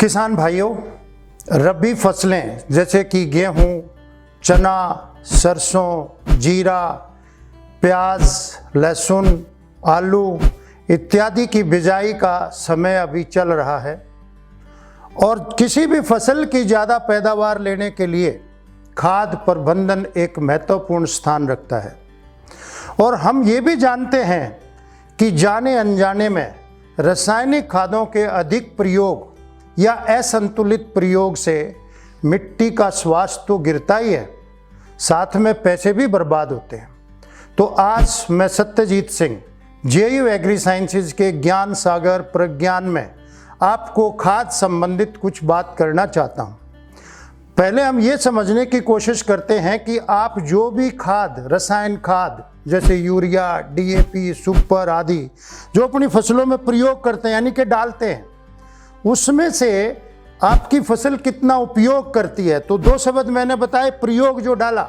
किसान भाइयों, रबी फसलें जैसे कि गेहूं, चना, सरसों, जीरा, प्याज, लहसुन, आलू इत्यादि की बिजाई का समय अभी चल रहा है और किसी भी फसल की ज़्यादा पैदावार लेने के लिए खाद प्रबंधन एक महत्वपूर्ण स्थान रखता है। और हम ये भी जानते हैं कि जाने अनजाने में रासायनिक खादों के अधिक प्रयोग या असंतुलित प्रयोग से मिट्टी का स्वास्थ्य तो गिरता ही है, साथ में पैसे भी बर्बाद होते हैं। तो आज मैं Satyajit Singh JU agri sciences के ज्ञान सागर प्रज्ञान में आपको खाद संबंधित कुछ बात करना चाहता हूँ। पहले हम ये समझने की कोशिश करते हैं कि आप जो भी खाद, रसायन खाद जैसे यूरिया, DAP, सुपर आदि जो अपनी फसलों में प्रयोग करते हैं यानी कि डालते हैं, उसमें से आपकी फसल कितना उपयोग करती है। तो दो शब्द मैंने बताए, प्रयोग जो डाला,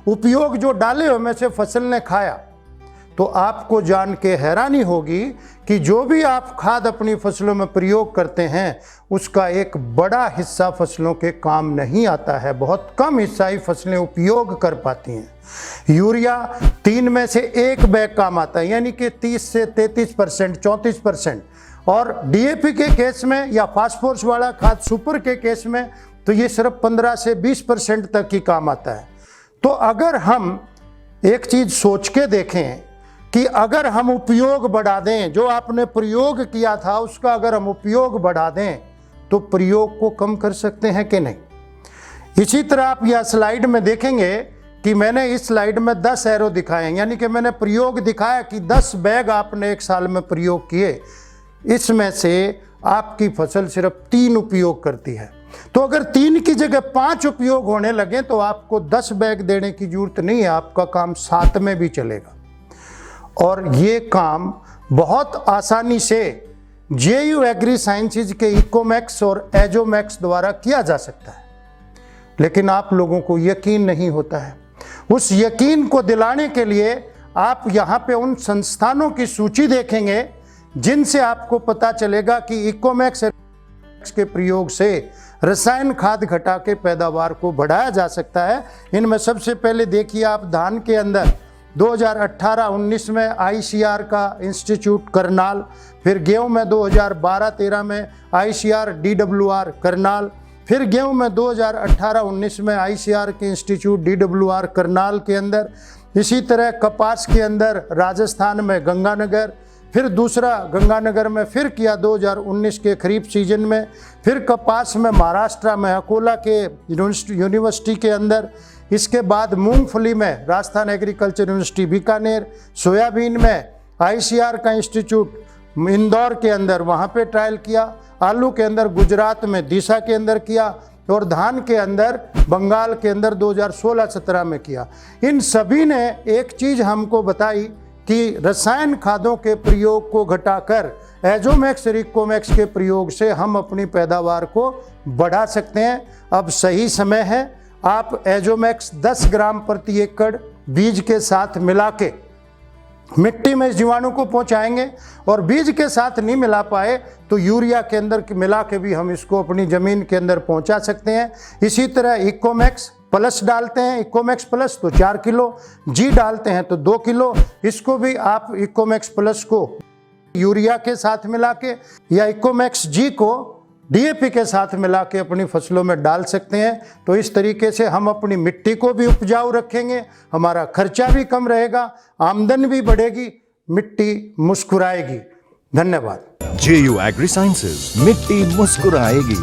उपयोग जो डाले में से फसल ने खाया। तो आपको जान के हैरानी होगी कि जो भी आप खाद अपनी फसलों में प्रयोग करते हैं उसका एक बड़ा हिस्सा फसलों के काम नहीं आता है, बहुत कम हिस्सा ही फसलें उपयोग कर पाती हैं। यूरिया 3 में से 1 बैग काम आता है, यानी कि 30 से 33%, 34%। और DAP के केस में या फास्फोरस वाला खाद सुपर के केस में तो ये सिर्फ 15 से 20% तक ही काम आता है। तो अगर हम एक चीज़ सोच के देखें कि अगर हम उपयोग बढ़ा दें, जो आपने प्रयोग किया था उसका अगर हम उपयोग बढ़ा दें तो प्रयोग को कम कर सकते हैं कि नहीं। इसी तरह आप यह स्लाइड में देखेंगे कि मैंने इस स्लाइड में 10 एरो दिखाए हैं, यानी कि मैंने प्रयोग दिखाया कि 10 बैग आपने एक साल में प्रयोग किए, इसमें से आपकी फसल सिर्फ 3 उपयोग करती है। तो अगर 3 की जगह 5 उपयोग होने लगे तो आपको 10 बैग देने की जरूरत नहीं है, आपका काम 7 में भी चलेगा। और ये काम बहुत आसानी से JU एग्री साइंसेज के इकोमैक्स और एजोमैक्स द्वारा किया जा सकता है, लेकिन आप लोगों को यकीन नहीं होता है। उस यकीन को दिलाने के लिए आप यहाँ पे उन संस्थानों की सूची देखेंगे जिनसे आपको पता चलेगा कि इकोमैक्स के प्रयोग से रसायन खाद घटा के पैदावार को बढ़ाया जा सकता है। इनमें सबसे पहले देखिए आप, धान के अंदर 2018-19 में ICR का इंस्टीट्यूट करनाल, फिर गेहूं में 2012-13 में ICR DWR करनाल, फिर गेहूं में 2018-19 में ICR के इंस्टीट्यूट DWR करनाल के अंदर, इसी तरह कपास के अंदर राजस्थान में गंगानगर, फिर दूसरा गंगानगर में फिर किया 2019 के खरीफ सीजन में, फिर कपास में महाराष्ट्र में अकोला के यूनिवर्सिटी के अंदर, इसके बाद मूंगफली में Rajasthan agriculture university Bikaner, soybean में ICR का इंस्टीट्यूट इंदौर के अंदर वहाँ पे ट्रायल किया, आलू के अंदर गुजरात में दिशा के अंदर किया और धान के अंदर बंगाल के अंदर 2016-17 में किया। इन सभी ने एक चीज़ हमको बताई कि रसायन खादों के प्रयोग को घटाकर एजोमैक्स और इकोमैक्स के प्रयोग से हम अपनी पैदावार को बढ़ा सकते हैं। अब सही समय है, आप एजोमैक्स 10 ग्राम प्रति एकड़ बीज के साथ मिला के मिट्टी में इस जीवाणु को पहुंचाएंगे, और बीज के साथ नहीं मिला पाए तो यूरिया के अंदर मिला के भी हम इसको अपनी ज़मीन के अंदर पहुंचा सकते हैं। इसी तरह इकोमैक्स प्लस डालते हैं, इकोमैक्स प्लस तो 4 किलो, जी डालते हैं तो 2 किलो, इसको भी आप इकोमैक्स प्लस को यूरिया के साथ मिला के या इकोमैक्स जी को DAP के साथ मिला के अपनी फसलों में डाल सकते हैं। तो इस तरीके से हम अपनी मिट्टी को भी उपजाऊ रखेंगे, हमारा खर्चा भी कम रहेगा, आमदन भी बढ़ेगी, मिट्टी मुस्कुराएगी। धन्यवाद। JU एग्री साइंसेज, मिट्टी मुस्कुराएगी।